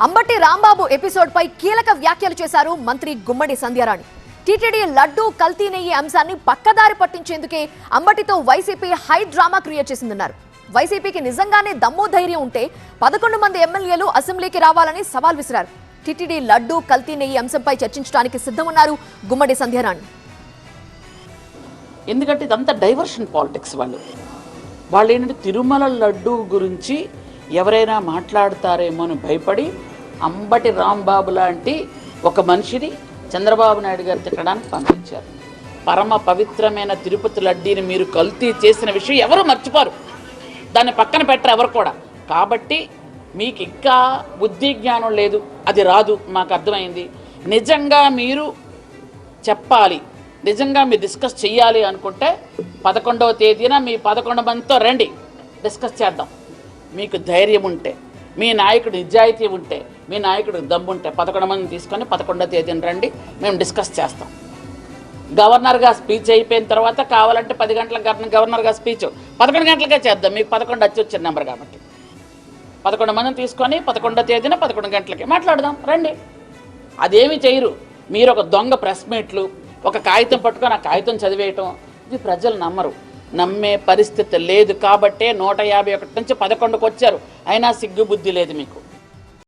Ambati Rambabu episode పై కీలక వ్యాఖ్యలు చేశారు మంత్రి గుమ్మడి సంధ్యారాణి. టీటీడీ లడ్డూ కల్తీ నెయ్యి అంశాన్ని పక్కదారి పట్టించేందుకే అంబటితో వైసీపీ హై డ్రామా క్రియేట్ చేసిందన్నారు. వైసీపీకి నిజంగానే దమ్ము ధైర్యం ఉంటే 11 మంది ఎమ్మెల్యేలు అసెంబ్లీకి రావాలని సవాల్ విసిరారు. టీటీడీ లడ్డూ కల్తీ నెయ్యి అంశంపై చర్చించడానికి సిద్ధమన్నారు గుమ్మడి సంధ్యారాణి. ఎందుకంటే ఇదంతా డైవర్షన్ పాలిటిక్స్. వాళ్ళు ఏంటంటే తిరుమల లడ్డూ గురించి ఎవరైనా మాట్లాడతారేమో అని భయపడి అంబటి రాంబాబు లాంటి ఒక మనిషిని చంద్రబాబు నాయుడు గారు తిట్టడానికి పంపించారు. పరమ పవిత్రమైన తిరుపతి లడ్డీని మీరు కల్తీ చేసిన విషయం ఎవరు మర్చిపోరు, దాన్ని పక్కన పెట్టరు ఎవరు కూడా. కాబట్టి మీకు ఇంకా బుద్ధి జ్ఞానం లేదు, అది రాదు, మాకు అర్థమైంది. నిజంగా మీరు చెప్పాలి, నిజంగా మీరు డిస్కస్ చేయాలి అనుకుంటే 11వ తేదీన మీ 11 మందితో రండి, డిస్కస్ చేద్దాం. మీకు ధైర్యం ఉంటే, మీ నాయకుడు నిజాయితీ ఉంటే, మీ నాయకుడు దమ్ముంటే 11 మందిని తీసుకొని 11వ తేదీన రండి, మేము డిస్కస్ చేస్తాం. గవర్నర్గా స్పీచ్ అయిపోయిన తర్వాత కావాలంటే 10 గంటలకు గవర్నర్గా స్పీచ్ 11 గంటలకే చేద్దాం. మీకు 11 వచ్చి వచ్చిన నెంబర్ కాబట్టి 11 మందిని తీసుకొని 11వ తేదీన 11 గంటలకి మాట్లాడదాం రండి. అదేమి చేయరు. మీరు ఒక దొంగ ప్రెస్ మీట్లు, ఒక కాగితం పట్టుకొని ఆ కాగితం చదివేయటం, ఇది ప్రజలు నమ్మరు, నమ్మే పరిస్థితి లేదు. కాబట్టే 151 నుంచి 11కు వచ్చారు. అయినా సిగ్గు బుద్ధి లేదు మీకు.